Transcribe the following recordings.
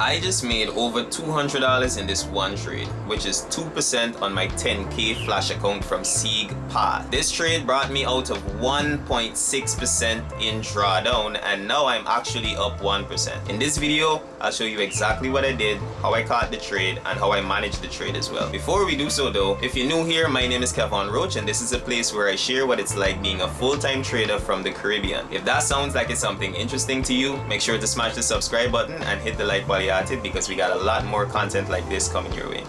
I just made over $200 in this one trade, which is 2% on my 10K flash account from Sieg Path. This trade brought me out of 1.6% in drawdown, and now I'm actually up 1%. In this video, I'll show you exactly what I did, how I caught the trade, and how I managed the trade as well. Before we do so though, if you're new here, my name is Kevon Roach, and this is a place where I share what it's like being a full-time trader from the Caribbean. If that sounds like it's something interesting to you, make sure to smash the subscribe button and hit the like while you're at it, because we got a lot more content like this coming your way.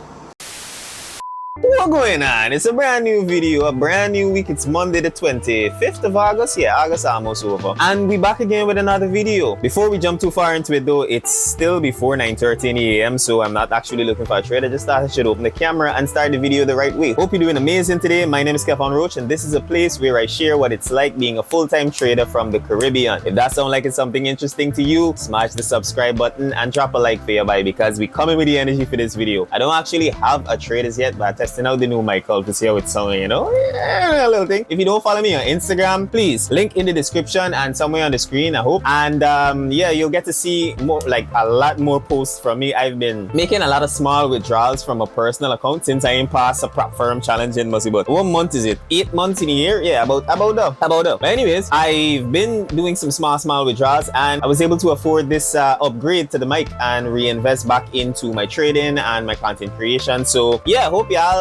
What's going on? It's a brand new video, a brand new week. It's Monday the 25th of August. Yeah, August almost over. And we back again with another video. Before we jump too far into it though, it's still before 9:13 a.m. so I'm not actually looking for a trade. I just thought I should open the camera and start the video the right way. Hope you're doing amazing today. My name is Kevon Roach, and this is a place where I share what it's like being a full-time trader from the Caribbean. If that sounds like it's something interesting to you, smash the subscribe button and drop a like for your boy, because we coming with the energy for this video. I don't actually have a trade as yet, but I'm testing out the new mic to see how it's sounding, you know? Yeah, a little thing. If you don't follow me on Instagram, please link in the description and somewhere on the screen, I hope. And yeah, you'll get to see more, like a lot more posts from me. I've been making a lot of small withdrawals from a personal account since I ain't passed a prop firm challenge in must be about, what month is it? 8 months in a year? Yeah, about that. But anyways, I've been doing some small withdrawals, and I was able to afford this upgrade to the mic and reinvest back into my trading and my content creation. So yeah, hope y'all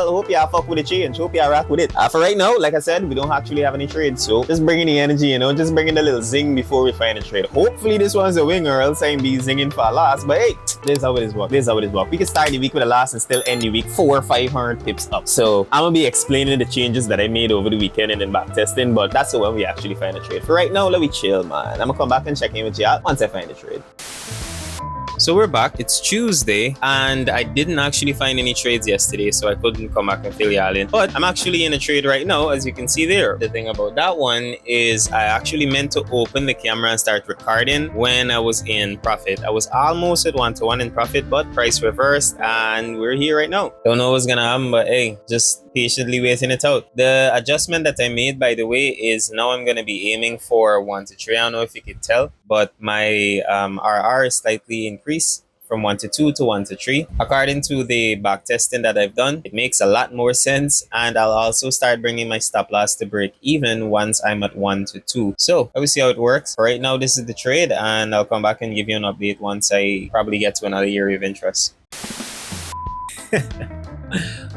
fuck with the change. Hope y'all rock with it. For right now, like I said, we don't actually have any trades, so just bringing the energy, you know, just bringing the little zing before we find a trade. Hopefully this one's a win, or else I'll be zinging for a loss. But hey, this is how it is work. We can start the week with a loss and still end the week 400 or 500 pips up. So I'm gonna be explaining the changes that I made over the weekend and then back testing, but that's the when we actually find a trade. For right now, let me chill, man. I'm gonna come back and check in with y'all once I find a trade. So we're back. It's Tuesday, and I didn't actually find any trades yesterday, so I couldn't come back and fill y'all in. But I'm actually in a trade right now, as you can see there. The thing about that one is I actually meant to open the camera and start recording when I was in profit. I was almost at 1-to-1 in profit, but price reversed, and we're here right now. Don't know what's gonna happen, but hey, just patiently waiting it out. The adjustment that I made, by the way, is now I'm gonna be aiming for 1-to-3. I don't know if you can tell, but my RR is slightly increased from 1-to-2 to 1-to-3. According to the back testing that I've done, it makes a lot more sense, and I'll also start bringing my stop loss to break even once I'm at 1-to-2. So I will see how it works. Right now, this is the trade, and I'll come back and give you an update once I probably get to another area of interest.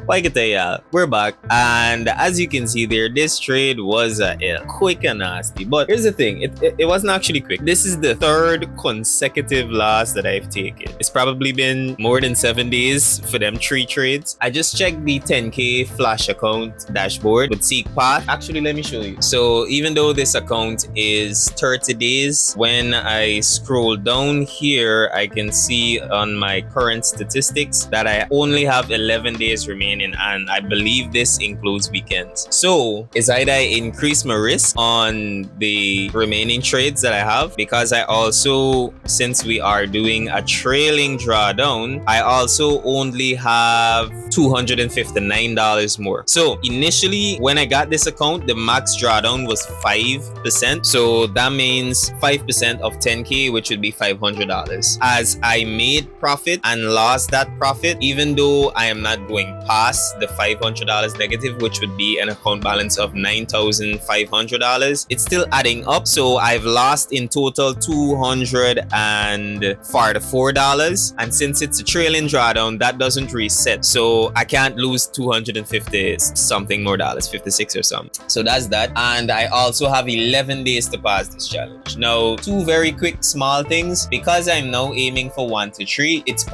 Like I tell y'all, we're back, and as you can see there, this trade was quick and nasty. But here's the thing, it wasn't actually quick. This is the third consecutive loss that I've taken. It's probably been more than 7 days for them 3 trades. I just checked the 10K flash account dashboard with Sieg Path. Actually, let me show you. So even though this account is 30 days, when I scroll down here, I can see on my current statistics that I only have 11 days remaining, and I believe this includes weekends. So is either I increase my risk on the remaining trades that I have, because I also, since we are doing a trailing drawdown, I also only have $259 more. So initially when I got this account, the max drawdown was 5%, so that means 5% of 10K, which would be $500. As I made profit and lost that profit, even though I am not going past the $500 negative, which would be an account balance of $9,500, it's still adding up. So I've lost in total $244, and since it's a trailing drawdown, that doesn't reset, so I can't lose 250 something more dollars, 56 or something. So that's that, and I also have 11 days to pass this challenge. Now, 2 very quick small things. Because I'm now aiming for 1-to-3, it's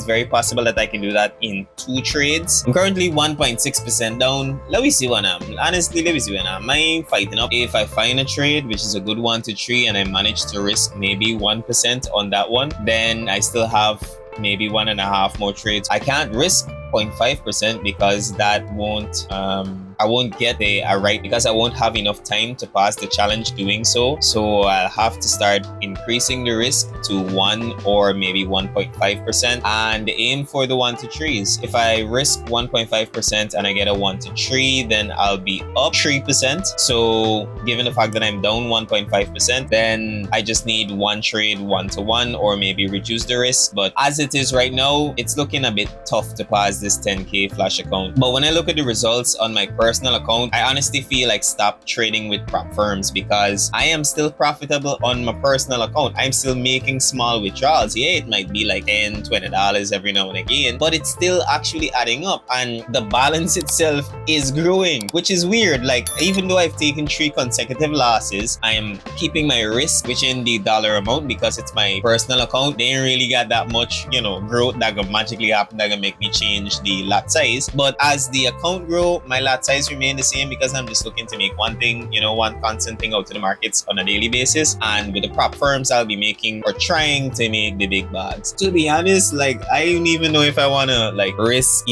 very possible that I can do that in 2 trades. I'm currently 1.6% down. Let me see what I'm fighting up. If I find a trade which is a good 1-to-3 and I manage to risk maybe 1% on that one, then I still have maybe 1.5 more trades. I can't risk 0.5% because that won't I won't get a right because I won't have enough time to pass the challenge doing so. So I'll have to start increasing the risk to 1 or maybe 1.5% and aim for the 1 to 3s. If I risk 1.5% and I get a 1 to 3, then I'll be up 3%. So given the fact that I'm down 1.5%, then I just need one trade 1 to 1 or maybe reduce the risk. But as it is right now, it's looking a bit tough to pass this 10k flash account. But when I look at the results on my personal account, I honestly feel like stop trading with prop firms because I am still profitable on my personal account. I'm still making small withdrawals. Yeah, it might be like $10, $20 every now and again, but it's still actually adding up and the balance itself is growing, which is weird. Like, even though I've taken 3 consecutive losses, I am keeping my risk within the dollar amount because it's my personal account. They ain't really got that much, growth that gonna magically happen that gonna make me change the lot size. But as the account grow, my lot size remain the same because I'm just looking to make one thing, one constant thing out to the markets on a daily basis. And with the prop firms, I'll be making or trying to make the big bags. To be honest, like, I don't even know if I wanna like risk,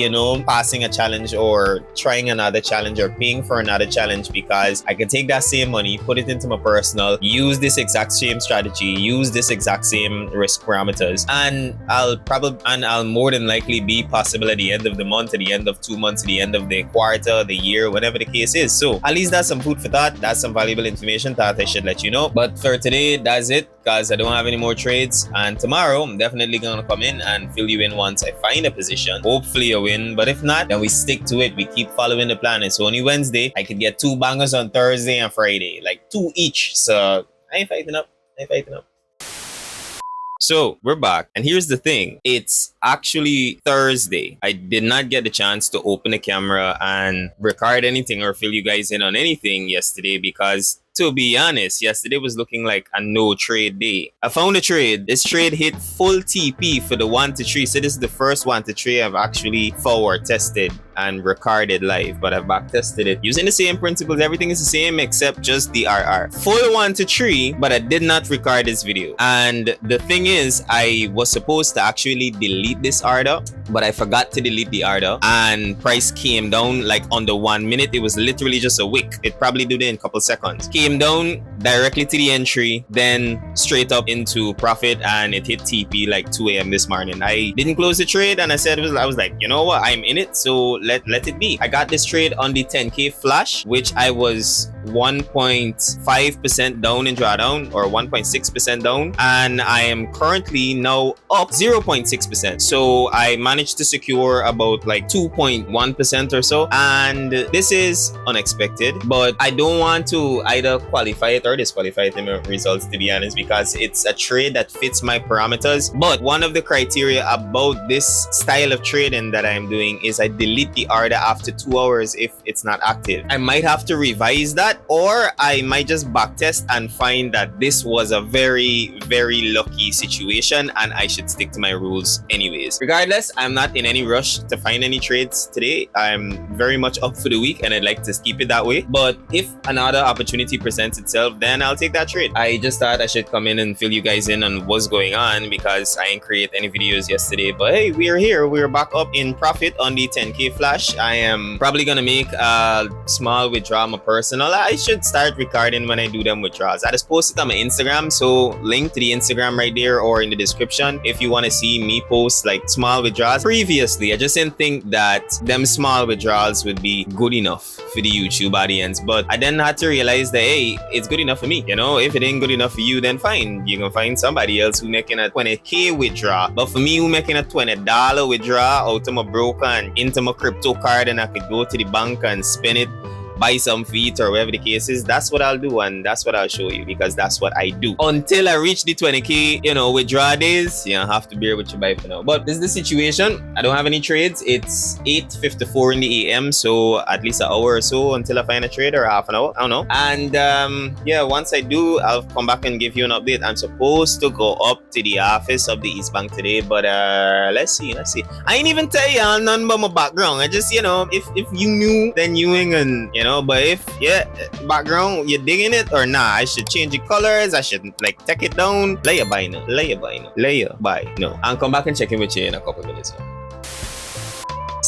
passing a challenge or trying another challenge or paying for another challenge, because I can take that same money, put it into my personal, use this exact same strategy, use this exact same risk parameters, and I'll more than likely be possible at the end of the month, at the end of 2 months, at the end of the quarter, the year, whatever the case is. So at least that's some food for thought. That's some valuable information that I should let you know. But for today, that's it, because I don't have any more trades. And tomorrow, I'm definitely gonna come in and fill you in once I find a position. Hopefully a win, but if not, then we stick to it. We keep following the plan. It's only Wednesday. I could get 2 bangers on Thursday and Friday, like 2 each. So I ain't fighting up. So we're back, and here's the thing. It's actually Thursday. I did not get the chance to open the camera and record anything or fill you guys in on anything yesterday because, to be honest, yesterday was looking like a no trade day. I found a trade. This trade hit full TP for the 1 to 3. So this is the first 1 to 3 I've actually forward tested and recorded live, but I've back tested it using the same principles. Everything is the same except just the RR. Full 1 to 3, but I did not record this video. And the thing is, I was supposed to actually delete this order, but I forgot to delete the order, and price came down like under 1 minute. It was literally just a wick. It probably did it in a couple seconds. Came down directly to the entry, then straight up into profit, and it hit TP like 2 a.m. this morning. I didn't close the trade, and I was like, you know what, I'm in it, so let it be. I got this trade on the 10k flash, which I was 1.5% down in drawdown, or 1.6% down, and I am currently now up 0.6%. So I managed to secure about like 2.1% or so, and this is unexpected, but I don't want to either qualify it or disqualify it in my results, to be honest, because it's a trade that fits my parameters. But one of the criteria about this style of trading that I'm doing is I delete the order after 2 hours if it's not active. I might have to revise that, or I might just backtest and find that this was a very, very lucky situation and I should stick to my rules anyways. Regardless, I'm not in any rush to find any trades today. I'm very much up for the week and I'd like to keep it that way. But if another opportunity presents itself, then I'll take that trade. I just thought I should come in and fill you guys in on what's going on because I didn't create any videos yesterday. But hey, we're here. We're back up in profit on the 10k flash. I am probably gonna make a small withdrawal on my personal. I should start recording when I do them withdrawals. I just posted on my Instagram, so link to the Instagram right there or in the description if you want to see me post like small withdrawals. Previously, I just didn't think that them small withdrawals would be good enough for the YouTube audience, but I then had to realize that hey, it's good enough for me. If it ain't good enough for you, then fine, you can find somebody else who making a 20k withdrawal. But for me, who making a $20 withdrawal out of my broker and into my crypto card, and I could go to the bank and spend it, buy some feet or whatever the case is, that's what I'll do, and that's what I'll show you because that's what I do. Until I reach the 20k, withdrawal days, you have to bear with your buy for now. But this is the situation. I don't have any trades. It's 8:54 in the AM, so at least an hour or so until I find a trade, or half an hour, I don't know. And yeah, once I do, I'll come back and give you an update. I'm supposed to go up to the office of the East Bank today, but let's see. I ain't even tell y'all none about my background. I just, if you knew, then you ain't gonna, but if background, you're digging it or nah, I should change the colors. I should like take it down. Layer by now. And come back and check in with you in a couple minutes.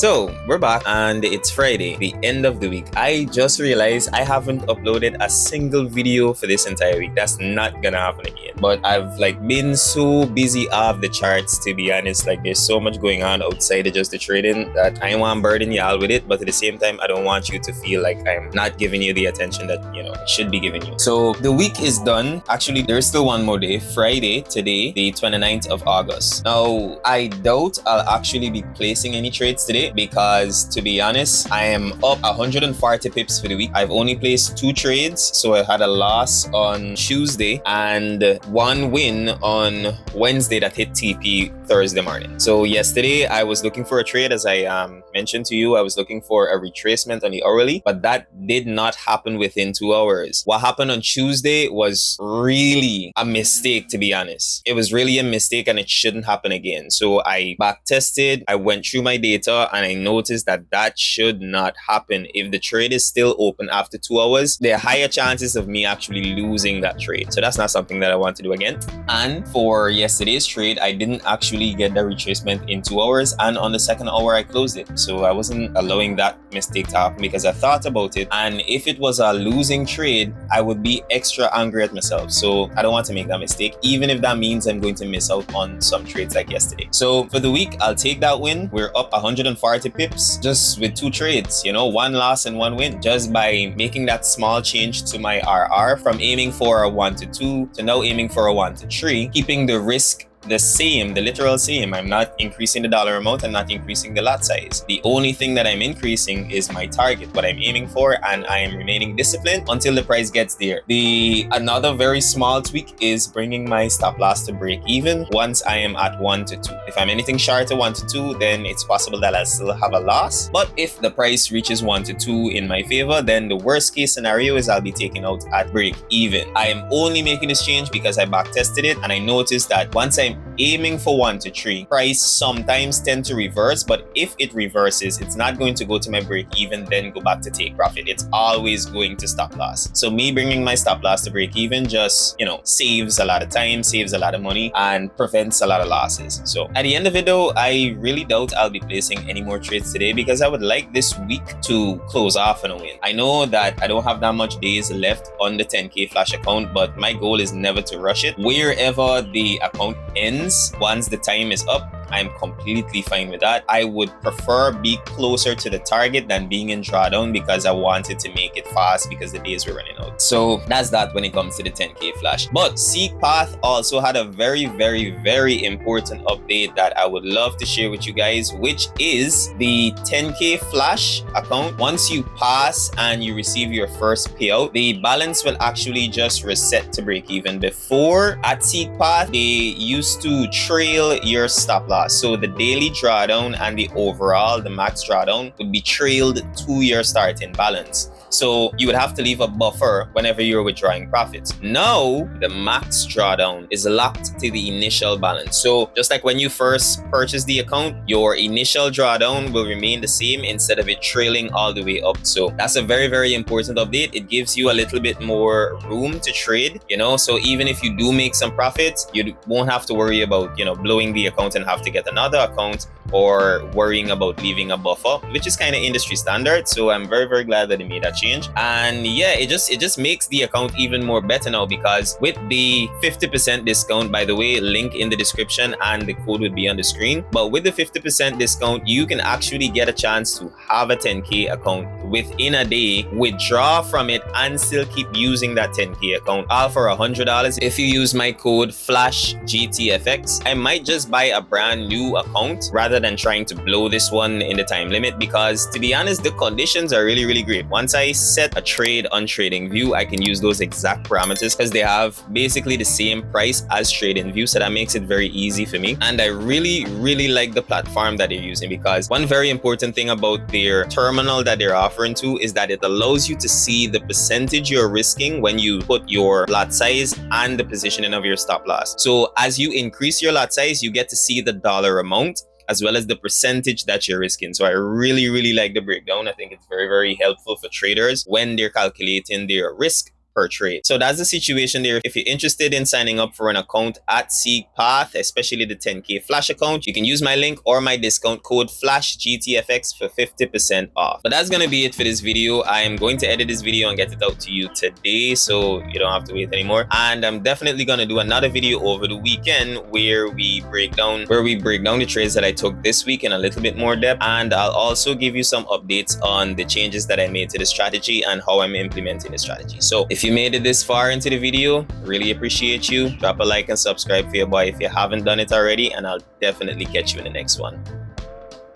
So we're back and it's Friday, the end of the week. I just realized I haven't uploaded a single video for this entire week. That's not gonna happen again. But I've been so busy off the charts, to be honest. There's so much going on outside of just the trading that I want to burden y'all with it, but at the same time I don't want you to feel like I'm not giving you the attention that I should be giving you. So the week is done. Actually, there's still one more day, Friday, today, the 29th of August. Now I doubt I'll actually be placing any trades today because, to be honest, I am up 140 pips for the week. I've only placed 2 trades, so I had a loss on Tuesday and 1 win on Wednesday that hit TP Thursday morning. So yesterday I was looking for a trade, as I mentioned to you. I was looking for a retracement on the hourly, but that did not happen within 2 hours. What happened on Tuesday was really a mistake, to be honest. It was really a mistake and it shouldn't happen again. So I back tested, I went through my data, and I noticed that that should not happen. If the trade is still open after 2 hours, there are higher chances of me actually losing that trade. So that's not something that I want to do again. And for yesterday's trade, I didn't actually get the retracement in 2 hours, and on the second hour I closed it. So I wasn't allowing that mistake to happen because I thought about it, and if it was a losing trade, I would be extra angry at myself. So I don't want to make that mistake, even if that means I'm going to miss out on some trades like yesterday. So for the week, I'll take that win. We're up 140 pips just with 2 trades, 1 loss and 1 win, just by making that small change to my RR from aiming for a 1 to 2 to now aiming for a 1 to 3, keeping the risk the same, the literal same. I'm not increasing the dollar amount, I'm not increasing the lot size. The only thing that I'm increasing is my target, what I'm aiming for, and I am remaining disciplined until the price gets there. Another very small tweak is bringing my stop loss to break even once I am at 1 to 2. If I'm anything short of 1 to 2, then it's possible that I'll still have a loss. But if the price reaches 1 to 2 in my favor, then the worst case scenario is I'll be taken out at break even. I am only making this change because I back tested it and I noticed that once I'm aiming for 1 to 3, price sometimes tend to reverse, but if it reverses, it's not going to go to my break even then go back to take profit. It's always going to stop loss. So me bringing my stop loss to break even just saves a lot of time, saves a lot of money, and prevents a lot of losses. So at the end of it though, I really doubt I'll be placing any more trades today because I would like this week to close off on a win. I know that I don't have that much days left on the 10k flash account, but my goal is never to rush it. Wherever the account ends, once the time is up, I'm completely fine with that. I would prefer be closer to the target than being in drawdown because I wanted to make it fast because the days were running out. So that's that when it comes to the 10k flash. But Seek Path also had a very, very, very important update that I would love to share with you guys, which is the 10k flash account. Once you pass and you receive your first payout, the balance will actually just reset to break even. Before, at Seek Path, they used to trail your stop loss. So the daily drawdown and the max drawdown would be trailed to your starting balance. So you would have to leave a buffer whenever you're withdrawing profits. Now, the max drawdown is locked to the initial balance. So just like when you first purchase the account, your initial drawdown will remain the same instead of it trailing all the way up. So that's a very, very important update. It gives you a little bit more room to trade, so even if you do make some profits, you won't have to worry about, blowing the account and have to get another account or worrying about leaving a buffer, which is kind of industry standard. So I'm very, very glad that they made that change. And yeah, it just makes the account even more better now because with the 50% discount, by the way, link in the description and the code would be on the screen. But with the 50% discount, you can actually get a chance to have a 10k account within a day, withdraw from it, and still keep using that 10k account, all for $100. If you use my code FLASHGTFX, I might just buy a brand new account rather than trying to blow this one in the time limit because, to be honest, the conditions are really, really great. Once I set a trade on TradingView, I can use those exact parameters because they have basically the same price as TradingView, so that makes it very easy for me. And I really, really like the platform that they're using because one very important thing about their terminal that they're offering to is that it allows you to see the percentage you're risking when you put your lot size and the positioning of your stop loss. So as you increase your lot size, you get to see the dollar amount as well as the percentage that you're risking. So I really, really like the breakdown. I think it's very, very helpful for traders when they're calculating their risk per trade. So that's the situation there. If you're interested in signing up for an account at Seek Path, especially the 10K Flash account, you can use my link or my discount code FLASHGTFX for 50% off. But that's gonna be it for this video. I am going to edit this video and get it out to you today, so you don't have to wait anymore. And I'm definitely gonna do another video over the weekend where we break down the trades that I took this week in a little bit more depth, and I'll also give you some updates on the changes that I made to the strategy and how I'm implementing the strategy. So if you made it this far into the video, really appreciate you. Drop a like and subscribe for your boy if you haven't done it already, and I'll definitely catch you in the next one.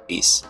Peace.